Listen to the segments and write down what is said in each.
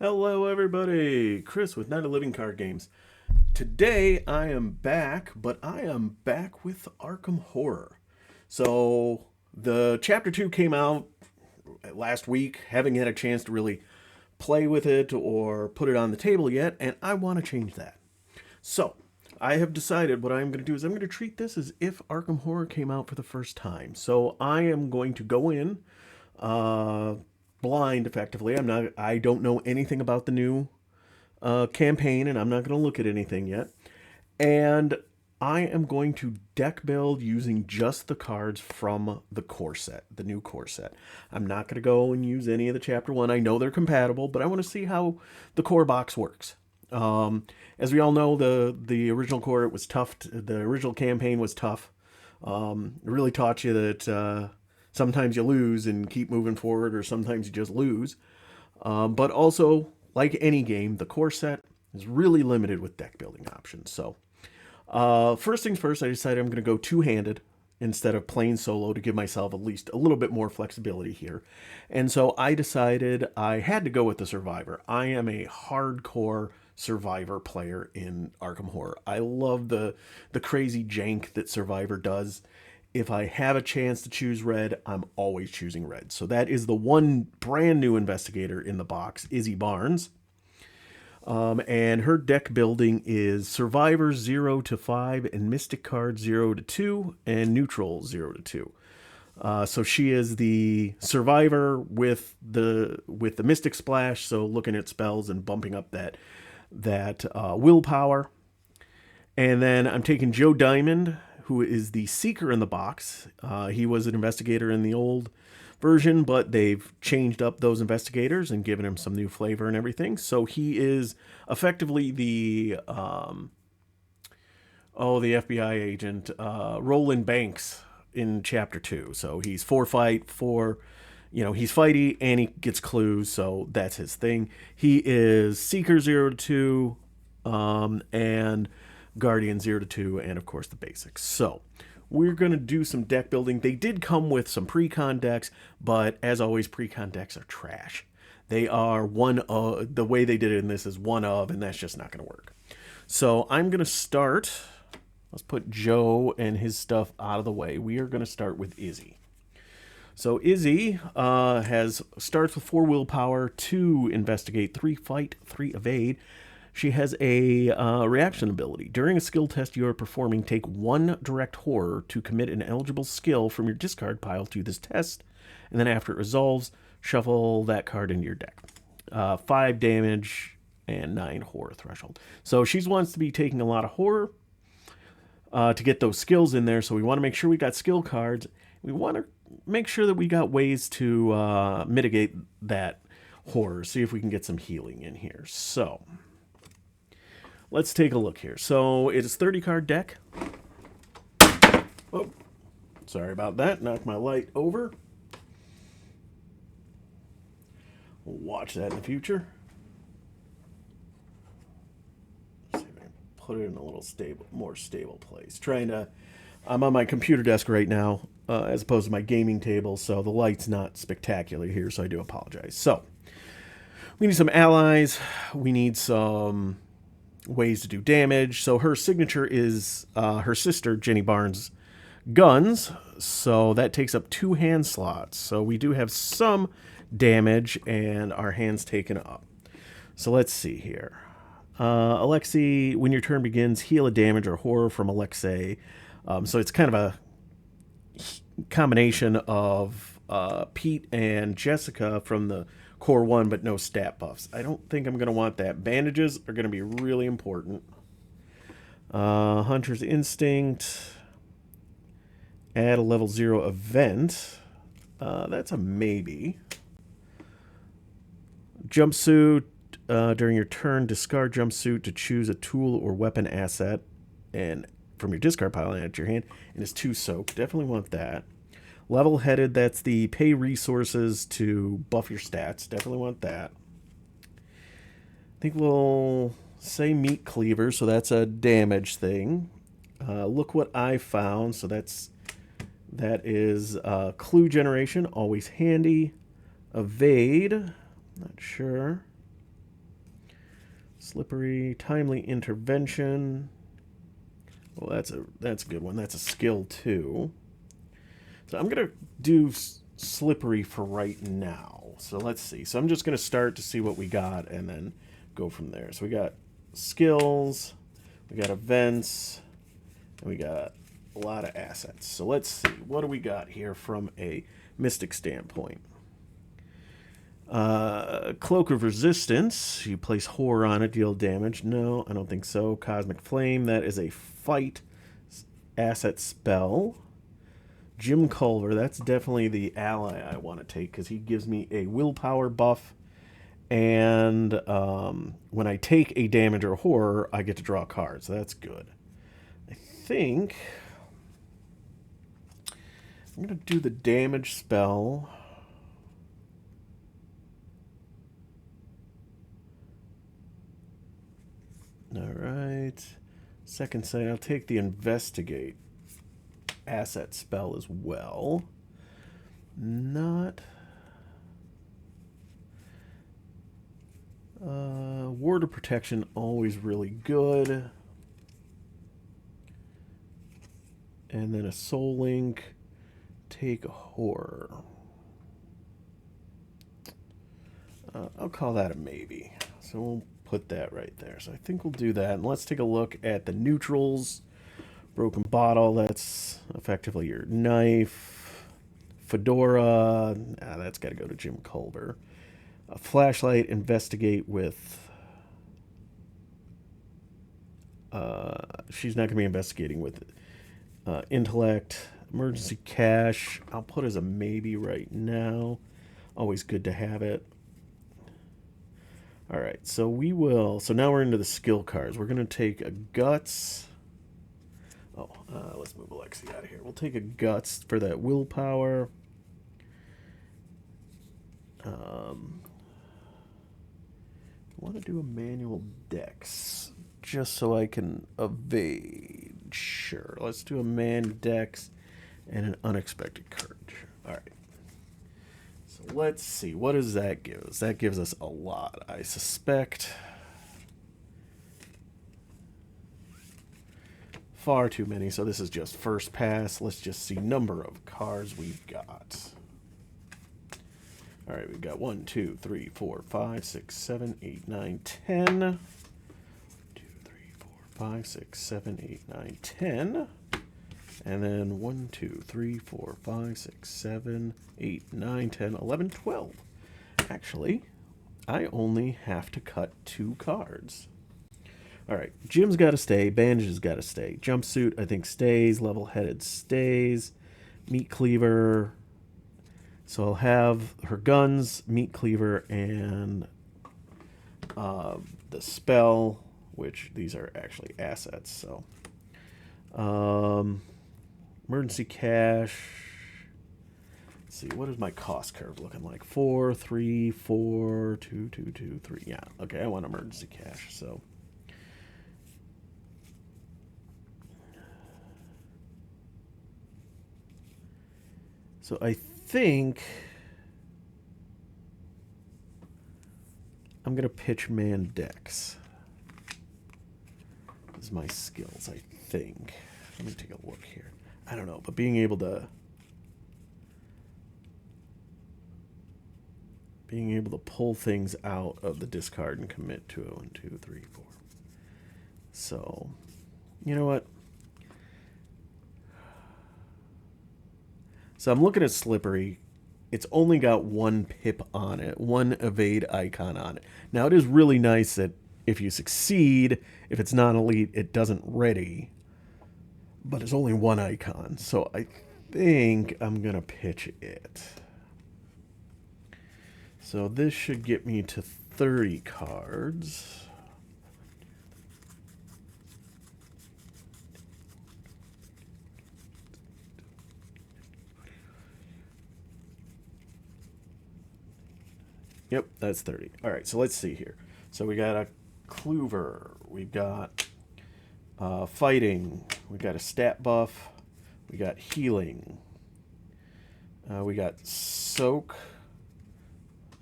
Hello, everybody. Chris with Night of Living Card Games. Today I am back, but I am back with Arkham Horror. So, the Chapter 2 came out last week. Haven't had a chance to really play with it or put it on the table yet, and I want to change that. So, I have decided what I'm going to do is I'm going to treat this as if Arkham Horror came out for the first time. So, I am going to go in uh, blind effectively. I don't know anything about the new campaign, and I'm not going to look at anything yet. And I am going to deck build using just the cards from the core set, the new core set. I'm not going to go and use any of the Chapter 1. I know they're compatible, but I want to see how the core box works. As we all know, the original core, it was tough. The original campaign was tough. It really taught you that sometimes you lose and keep moving forward, or sometimes you just lose. But also, like any game, the core set is really limited with deck building options. So, first things first, I decided I'm going to go two-handed instead of plain solo to give myself at least a little bit more flexibility here. And so I decided I had to go with the Survivor. I am a hardcore Survivor player in Arkham Horror. I love the crazy jank that Survivor does. If I have a chance to choose red, I'm always choosing red. So that is the one brand new investigator in the box, Izzy Barnes. And her deck building is Survivor 0 to 5 and Mystic Card 0 to 2 and Neutral 0 to 2. So she is the Survivor with the Mystic Splash, so looking at spells and bumping up that willpower. And then I'm taking Joe Diamond, who is the Seeker in the box. He was an investigator in the old version, but they've changed up those investigators and given him some new flavor and everything. So he is effectively the FBI agent, Roland Banks in Chapter 2. So he's four fight, four, he's fighty and he gets clues. So that's his thing. He is Seeker 0 to 2, and Guardian 0 to 2, and of course the basics. So we're going to do some deck building. They did come with some pre-con decks, but as always, pre-con decks are trash. They are one of, the way they did it in this is one of, and that's just not going to work. So I'm going to start. Let's put Joe and his stuff out of the way. We are going to start with Izzy. So Izzy starts with 4 willpower, 2 investigate, 3 fight, 3 evade. She has a reaction ability. During a skill test you are performing, take 1 direct horror to commit an eligible skill from your discard pile to this test, and then after it resolves, shuffle that card into your deck. 5 damage and 9 horror threshold. So she wants to be taking a lot of horror to get those skills in there, so we want to make sure we got skill cards. We want to make sure that we got ways to mitigate that horror, see if we can get some healing in here. So let's take a look here. So it is 30 card deck. Oh, sorry about that. Knocked my light over. We'll watch that in the future. Let's see if I can put it in a little more stable place. I'm on my computer desk right now, as opposed to my gaming table, so the light's not spectacular here, so I do apologize. So we need some allies. We need some ways to do damage. So her signature is her sister, Jenny Barnes' guns. So that takes up 2 hand slots. So we do have some damage and our hands taken up. So let's see here. Alexei, when your turn begins, heal a damage or horror from Alexei. So it's kind of a combination of Pete and Jessica from the Core 1, but no stat buffs. I don't think I'm going to want that. Bandages are going to be really important. Hunter's Instinct. Add a level 0 event. That's a maybe. Jumpsuit. During your turn, discard jumpsuit to choose a tool or weapon asset and from your discard pile and add to your hand. And it's 2 soak. Definitely want that. Level-headed, that's the pay resources to buff your stats. Definitely want that. I think we'll say meat cleaver, so that's a damage thing. Look what I found. So that is clue generation, always handy. Evade, not sure. Slippery, timely intervention. Well, that's a good one. That's a skill too. So I'm gonna do slippery for right now. So let's see. So I'm just gonna start to see what we got and then go from there. So we got skills, we got events, and we got a lot of assets. So let's see. What do we got here from a mystic standpoint? Cloak of Resistance. You place horror on it, deal damage. No, I don't think so. Cosmic Flame. That is a fight asset spell. Jim Culver. That's definitely the ally I want to take because he gives me a willpower buff. And when I take a damage or horror, I get to draw cards. So that's good. I think I'm going to do the damage spell. All right. Second sight, I'll take the investigate asset spell as well. Not... ward of protection, always really good. And then a soul link, take a horror. I'll call that a maybe. So we'll put that right there. So I think we'll do that. And let's take a look at the neutrals. Broken bottle, that's effectively your knife. Fedora, that's got to go to Jim Culver. A flashlight, investigate with... she's not going to be investigating with intellect. Emergency cash, I'll put as a maybe right now. Always good to have it. All right, so we will... So now we're into the skill cards. We're going to take a Guts. Oh, let's move Alexi out of here. We'll take a Guts for that willpower. I want to do a manual dex just so I can evade. Sure, let's do a man dex and an unexpected courage. All right. So let's see. What does that give us? That gives us a lot, I suspect. Far too many, so this is just first pass. Let's just see number of cards we've got. All right, we've got 1, 2, 3, 4, 5, 6, 7, 8, 9, 10. 2, 3, 4, 5, 6, 7, 8, 9, 10. And then 1, 2, 3, 4, 5, 6, 7, 8, 9, 10, 11, 12. Actually, I only have to cut 2 cards. All right, Jim's got to stay. Bandage's got to stay. Jumpsuit, I think, stays. Level-headed stays. Meat cleaver. So I'll have her guns, meat cleaver, and the spell, which these are actually assets. So emergency cash. Let's see, what is my cost curve looking like? 4, 3, 4, 2, 2, 2, 3. Yeah, okay, I want emergency cash. So I think I'm going to pitch man dex. This is my skills, I think. Let me take a look here. I don't know, but being able to pull things out of the discard and commit to it. 1, 2, 3, 4. So, you know what? So I'm looking at Slippery. It's only got 1 pip on it, 1 evade icon on it. Now, it is really nice that if you succeed, if it's non-elite, it doesn't ready. But it's only 1 icon. So I think I'm going to pitch it. So this should get me to 30 cards. Yep, that's 30. All right, so let's see here. So we got a Clover. We've got fighting. We got a stat buff. We got healing. We got soak.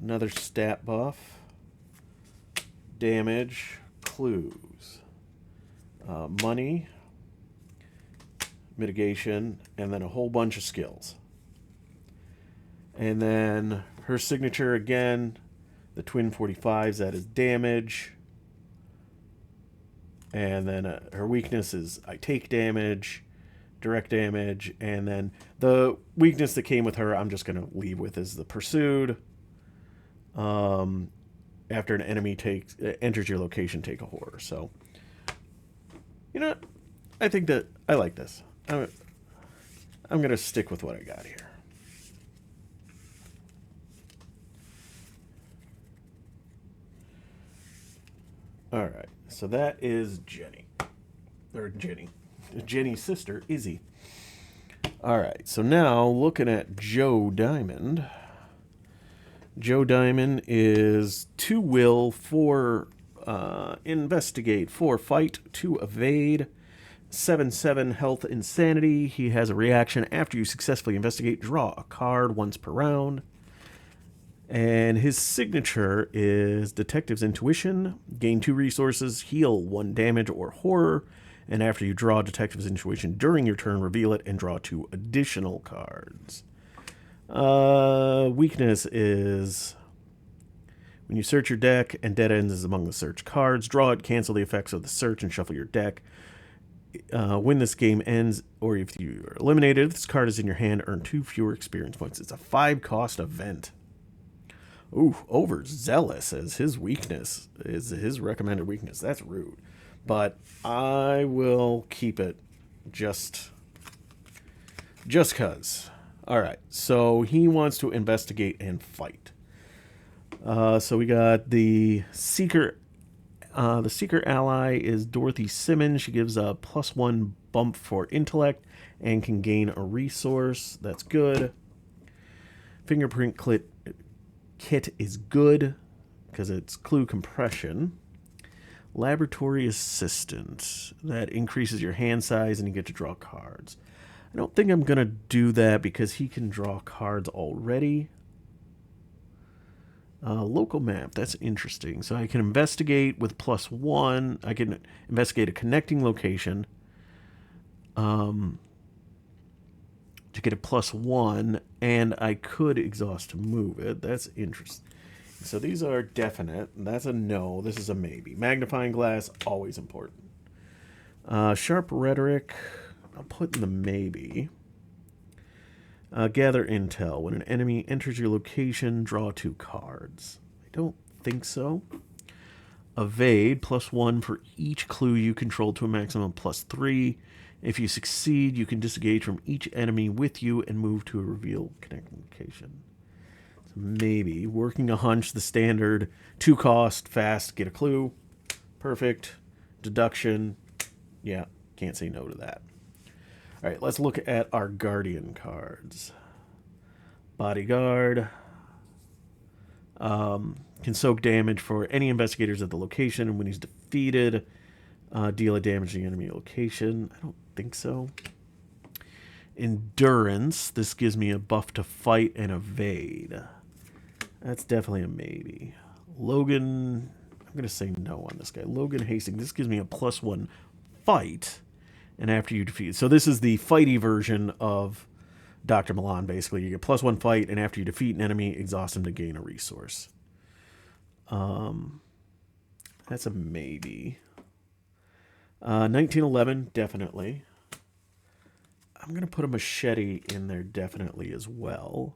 Another stat buff. Damage. clues. Money, mitigation, and then a whole bunch of skills. And then her signature again, the twin 45s, that is damage. And then her weakness is I take damage, direct damage. And then the weakness that came with her, I'm just going to leave with, is the pursued. After an enemy enters your location, take a horror. So, you know what? I think that I like this. I'm going to stick with what I got here. All right, so that is Jenny. Or Jenny. Jenny's sister, Izzy. All right, so now looking at Joe Diamond. Joe Diamond is 2 will, 4 investigate, 4 fight, 2 evade, 7/7 health insanity. He has a reaction after you successfully investigate. Draw a card once per round. And his signature is Detective's Intuition. Gain 2 resources, heal 1 damage or horror. And after you draw Detective's Intuition during your turn, reveal it and draw 2 additional cards. Weakness is when you search your deck and dead ends is among the search cards, draw it, cancel the effects of the search, and shuffle your deck. When this game ends, or if you are eliminated, if this card is in your hand, earn 2 fewer experience points. It's a 5-cost event. Ooh, overzealous as his weakness is his recommended weakness. That's rude. But I will keep it just cuz. All right, so he wants to investigate and fight. So we got the Seeker. The Seeker ally is Dorothy Simmons. She gives a +1 bump for intellect and can gain a resource. That's good. Fingerprint kit is good because it's clue compression. Laboratory assistant. That increases your hand size and you get to draw cards. I don't think I'm going to do that because he can draw cards already. Local map. That's interesting. So I can investigate with +1. I can investigate a connecting location to get a +1. And I could exhaust to move it. That's interesting. So these are definite. That's a no. This is a maybe. Magnifying glass, always important. Sharp rhetoric, I'll put in the maybe. Gather intel. When an enemy enters your location, draw 2 cards. I don't think so. Evade, +1 for each clue you control to a maximum of +3. If you succeed, you can disengage from each enemy with you and move to a revealed connecting location. So maybe. Working a hunch, the standard. 2 cost, fast, get a clue. Perfect. Deduction. Yeah, can't say no to that. All right, let's look at our Guardian cards. Bodyguard. Can soak damage for any investigators at the location, and when he's defeated, deal a damage to the enemy location. I don't think so. Endurance. This gives me a buff to fight and evade. That's definitely a maybe. Logan. I'm going to say no on this guy. Logan Hastings. This gives me a +1 fight. And after you defeat... So this is the fighty version of Dr. Milan, basically. You get +1 fight, and after you defeat an enemy, exhaust him to gain a resource. That's a maybe. 1911, definitely. I'm going to put a machete in there definitely as well.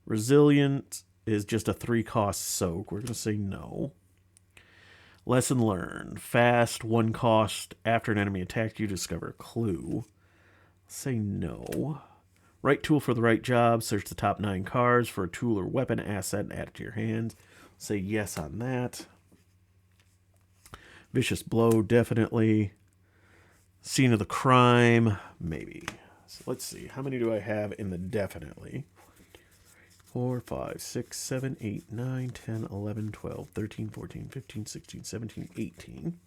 Resilient is just a 3-cost soak. We're going to say no. Lesson learned. Fast, 1 cost. After an enemy attacks you, discover a clue. Say no. Right tool for the right job. Search the top 9 cards for a tool or weapon asset and add it to your hand. Say yes on that. Vicious blow, definitely. Scene of the crime, maybe. So let's see. How many do I have in the definitely? 4, 5, 6, 7, 8, 9, 10, 11, 12, 13, 14, 15, 16, 17, 18.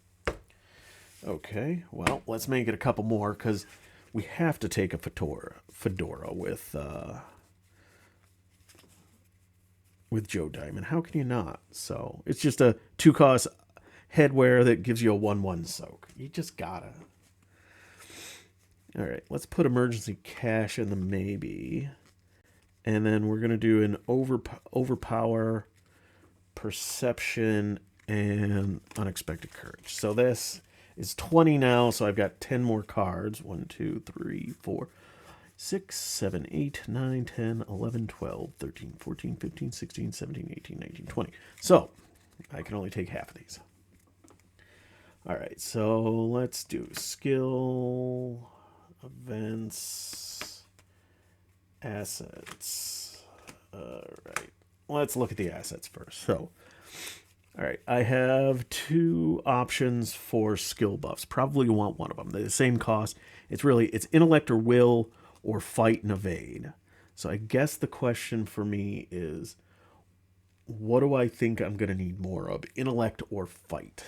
Okay, well, let's make it a couple more because we have to take a fedora with Joe Diamond. How can you not? So it's just a 2-cost. headwear that gives you a 1/1 soak. You just gotta. All right, let's put emergency cash in the maybe. And then we're going to do an overpower, perception, and unexpected courage. So this is 20 now, so I've got 10 more cards. 1, 2, 3, 4, 6, 7, 8, 9, 10, 11, 12, 13, 14, 15, 16, 17, 18, 19, 20. So I can only take half of these. All right, so let's do skill, events, assets. All right, let's look at the assets first. So, all right, I have 2 options for skill buffs. Probably want one of them. They're the same cost. It's intellect or will or fight and evade. So I guess the question for me is, what do I think I'm going to need more of, intellect or fight?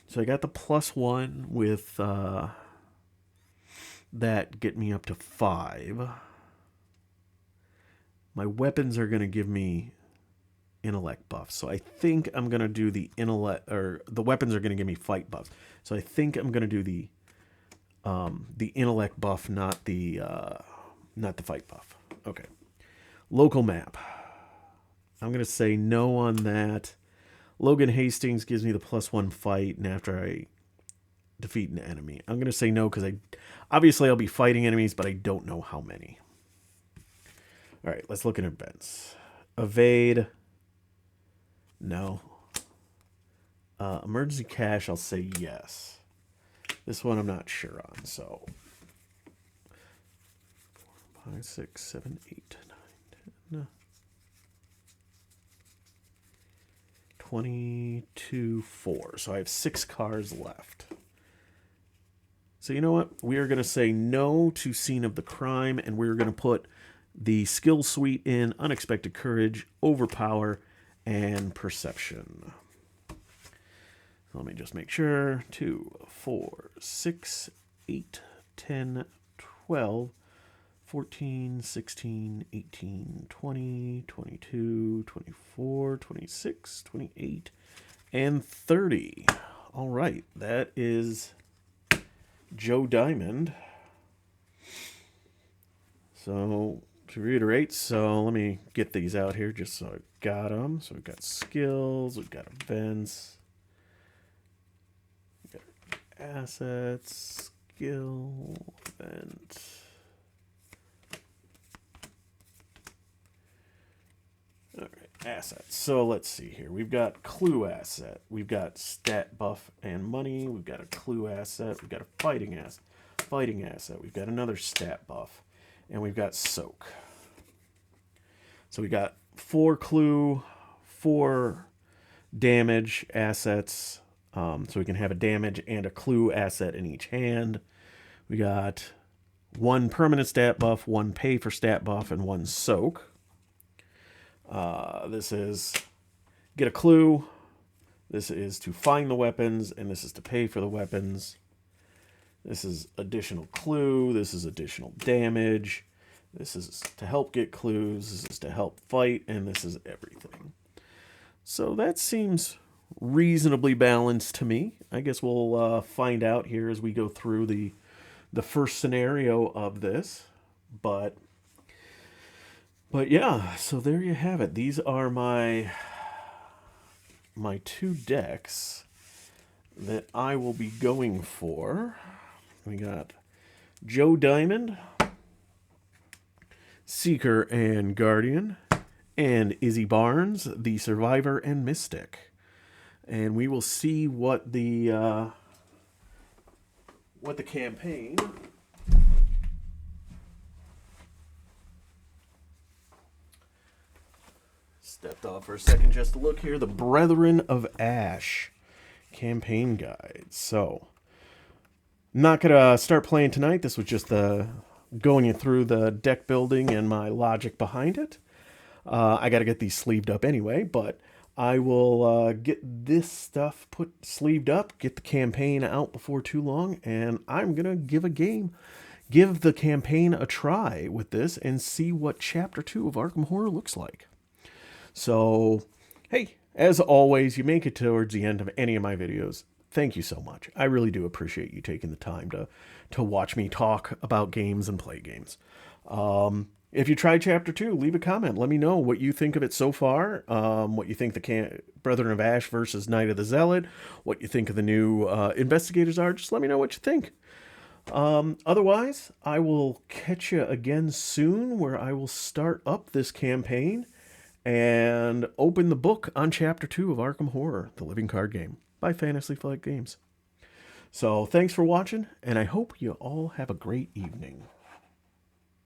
So I got the +1 with that get me up to 5. My weapons are going to give me intellect buffs. So I think I'm going to do the intellect, or the weapons are going to give me fight buffs. So I think I'm going to do the intellect buff, not the fight buff. Okay. Local map. I'm going to say no on that. Logan Hastings gives me the +1 fight, and after I defeat an enemy. I'm going to say no because obviously I'll be fighting enemies, but I don't know how many. All right, let's look at events. Evade. No. Emergency cash, I'll say yes. This one I'm not sure on, so 4, 5, 6, 7, 8, 9, 10, 22, 4. So I have 6 cards left. So you know what? We are going to say no to scene of the crime, and we're going to put the skill suite in unexpected courage, overpower, and perception. Let me just make sure. 2, 4, 6, 8, 10, 12, 14, 16, 18, 20, 22, 24, 26, 28, and 30. All right, that is Joe Diamond. So to reiterate, so let me get these out here just so I've got them. So we've got skills, we've got events, we've got assets, skill, event. All right, assets. So let's see here. We've got clue asset. We've got stat buff and money. We've got a clue asset. We've got a fighting asset. We've got another stat buff. And we've got soak. So we got 4 clue, 4 damage assets. So we can have a damage and a clue asset in each hand. We got 1 permanent stat buff, 1 pay for stat buff, and 1 soak. This is get a clue. This is to find the weapons, and this is to pay for the weapons. This is additional clue. This is additional damage. This is to help get clues. This is to help fight, and this is everything. So that seems reasonably balanced to me. I guess we'll find out here as we go through the first scenario of this. But yeah, so there you have it. These are my 2 decks that I will be going for. We got Joe Diamond, Seeker and Guardian, and Izzy Barnes, the Survivor and Mystic. And we will see what the campaign stepped off for a second just to look here. The Brethren of Ash campaign guide. So not gonna start playing tonight. This was just going through the deck building and my logic behind it. I got to get these sleeved up anyway, but I will get this stuff sleeved up, get the campaign out before too long, and I'm gonna give the campaign a try with this and see what Chapter 2 of Arkham Horror looks like. So, hey, As always, you make it towards the end of any of my videos. Thank you so much. I really do appreciate you taking the time to watch me talk about games and play games. If you tried Chapter 2, leave a comment. Let me know what you think of it so far, what you think the Brethren of Ash versus Knight of the Zealot, what you think of the new investigators are. Just let me know what you think. Otherwise, I will catch you again soon where I will start up this campaign and open the book on Chapter 2 of Arkham Horror, the living card game by Fantasy Flight Games. So thanks for watching, and I hope you all have a great evening.